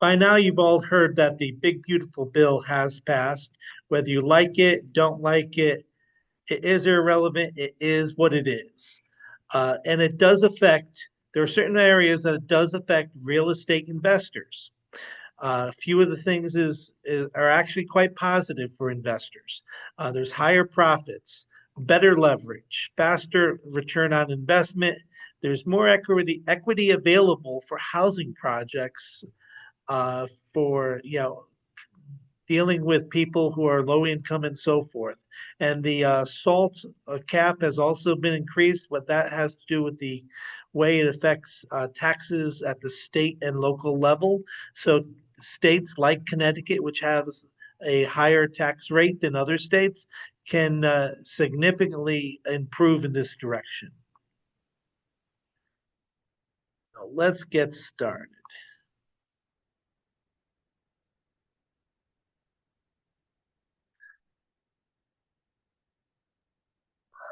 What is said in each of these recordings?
By now, you've all heard that the big, beautiful bill has passed. Whether you like it, don't like it, it is irrelevant. It is what it is. And it does affect, there are certain areas that it does affect real estate investors. A few of the things are actually quite positive for investors. There's higher profits, better leverage, faster return on investment. There's more equity available for housing projects for dealing with people who are low income and so forth. And the SALT cap has also been increased. What that has to do with the way it affects taxes at the state and local level. So states like Connecticut, which has a higher tax rate than other states, can significantly improve in this direction. Now, let's get started.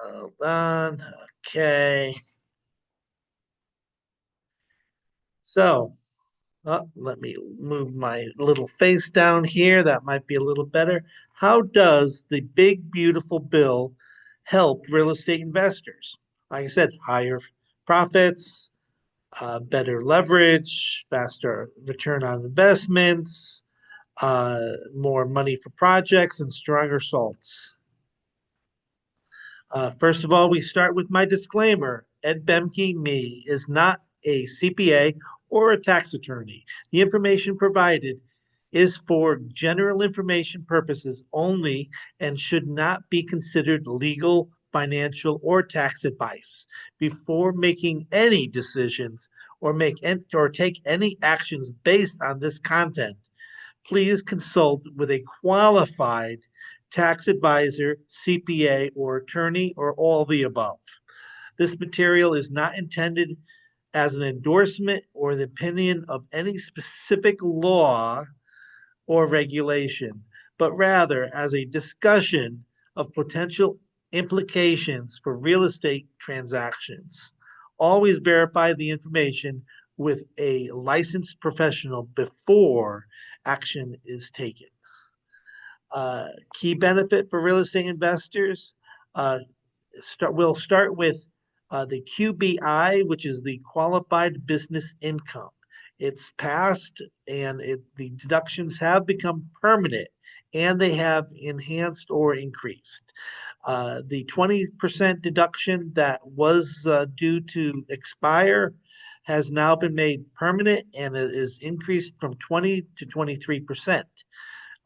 Hold on. Okay. So let me move my little face down here. That might be a little better. How does the big, beautiful bill help real estate investors? Like I said, higher profits, better leverage, faster return on investments, more money for projects, and stronger salts. First of all, we start with my disclaimer. Ed Bemke, me, is not a CPA or a tax attorney. The information provided is for general information purposes only and should not be considered legal, financial, or tax advice. Before making any decisions or take any actions based on this content, please consult with a qualified tax advisor, CPA, or attorney, or all the above. This material is not intended as an endorsement or the opinion of any specific law or regulation, but rather as a discussion of potential implications for real estate transactions. Always verify the information with a licensed professional before action is taken. Key benefit for real estate investors. Uh, we'll start with the QBI, which is the qualified business income. It's passed and the deductions have become permanent and they have enhanced or increased. The 20% deduction that was due to expire has now been made permanent and it is increased from 20 to 23%.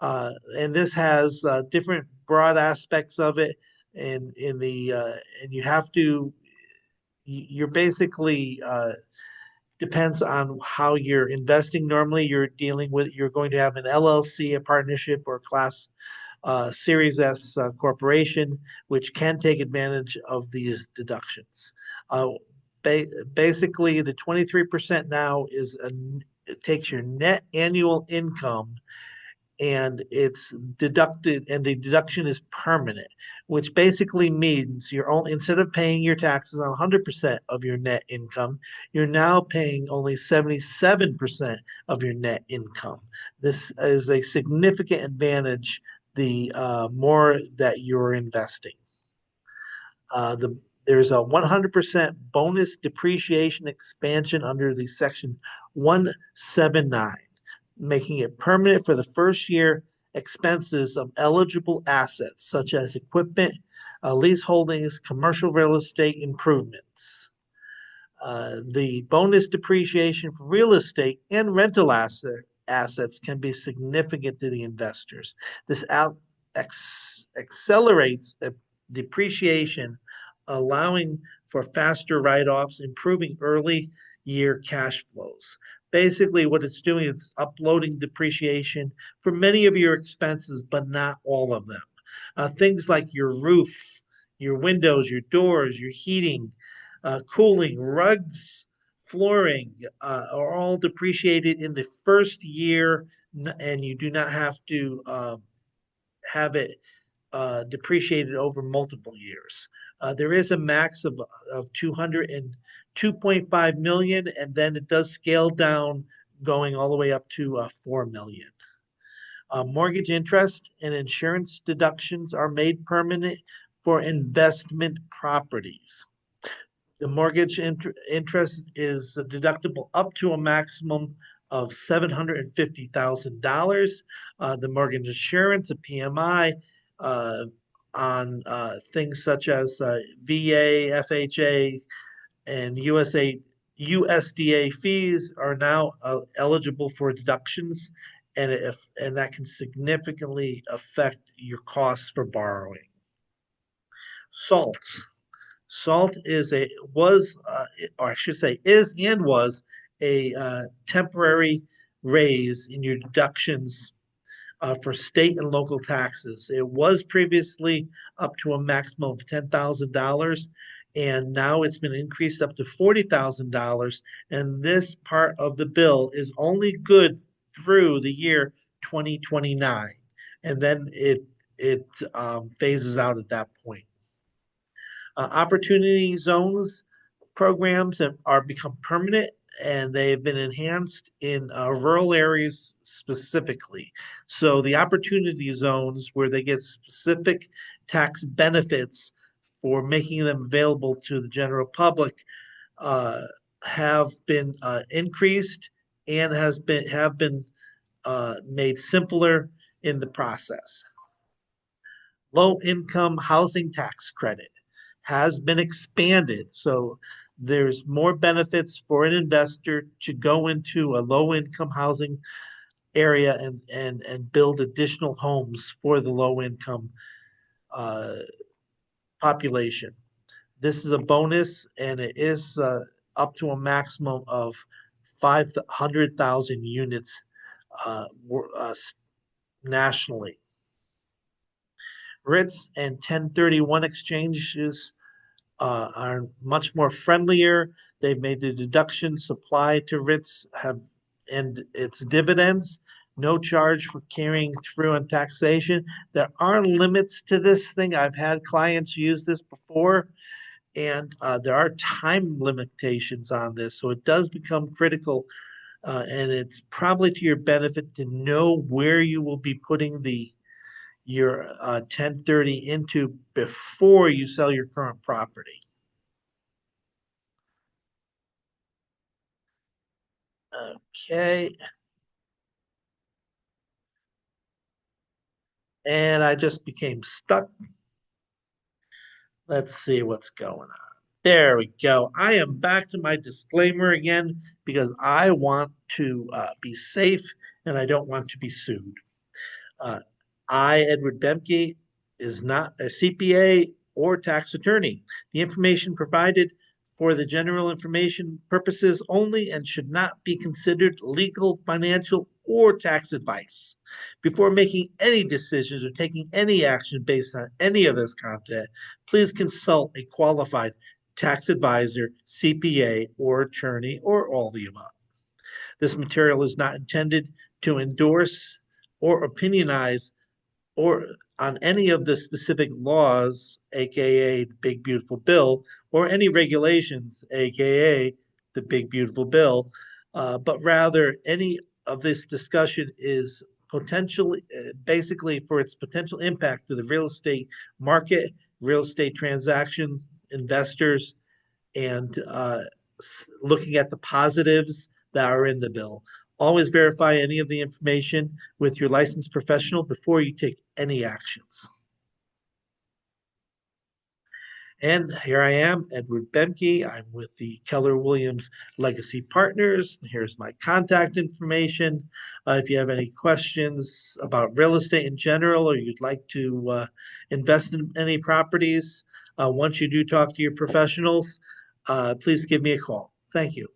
And this has different broad aspects of it, and and you have to you're basically depends on how you're investing. Normally, you're going to have an LLC, a partnership, or class Series S corporation, which can take advantage of these deductions. Uh, Basically, the 23% now it takes your net annual income and it's deducted and the deduction is permanent, which basically means you're only instead of paying your taxes on 100% of your net income, you're now paying only 77% of your net income. This is a significant advantage the more that you're investing. There's a 100% bonus depreciation expansion under the section 179, making it permanent for the first year expenses of eligible assets such as equipment, lease holdings, commercial real estate improvements. The bonus depreciation for real estate and assets can be significant to the investors. This accelerates depreciation, allowing for faster write-offs, improving early year cash flows. Basically, what it's doing is uploading depreciation for many of your expenses, but not all of them. Things like your roof, your windows, your doors, your heating, cooling, rugs, flooring are all depreciated in the first year, and you do not have to have it depreciated over multiple years. There is a max of 202.5 million, and then it does scale down going all the way up to 4 million. Mortgage interest and insurance deductions are made permanent for investment properties. The mortgage interest is deductible up to a maximum of $750,000. The mortgage insurance, a PMI, on things such as VA, FHA, and USDA fees are now eligible for deductions, and that can significantly affect your costs for borrowing. SALT. SALT is or I should say, is and was a temporary raise in your deductions for state and local taxes. It was previously up to a maximum of $10,000, and now it's been increased up to $40,000. And this part of the bill is only good through the year 2029, and then it phases out at that point. Opportunity zones programs are become permanent, and they've been enhanced in rural areas specifically. So the opportunity zones where they get specific tax benefits for making them available to the general public have been increased and have been made simpler in the process. Low income housing tax credit has been expanded. So there's more benefits for an investor to go into a low income housing area and build additional homes for the low income uh, population. This is a bonus, and it is up to a maximum of 500,000 units uh, nationally. RITs and 1031 exchanges are much more friendlier. They've made the deductions applied to RITs have and its dividends, no charge for carrying through on taxation. There are limits to this thing. I've had clients use this before, and there are time limitations on this. So it does become critical, and it's probably to your benefit to know where you will be putting your 1030 into before you sell your current property. Okay. And I just became stuck. Let's see what's going on. There we go. I am back to my disclaimer again because I want to be safe and I don't want to be sued. Uh, Edward Bemke, is not a CPA or tax attorney. The information provided for the general information purposes only and should not be considered legal, financial, or tax advice. Before making any decisions or taking any action based on any of this content, please consult a qualified tax advisor, CPA, or attorney, or all the above. This material is not intended to endorse or opinionize or on any of the specific laws, aka the Big Beautiful Bill, or any regulations, aka the Big Beautiful Bill, but rather any of this discussion is potentially, basically for its potential impact to the real estate market, real estate transaction, investors, and looking at the positives that are in the bill. Always verify any of the information with your licensed professional before you take any actions. And here I am, Edward Bemke. I'm with the Keller Williams Legacy Partners. Here's my contact information. If you have any questions about real estate in general, or you'd like to invest in any properties, once you do talk to your professionals, please give me a call. Thank you.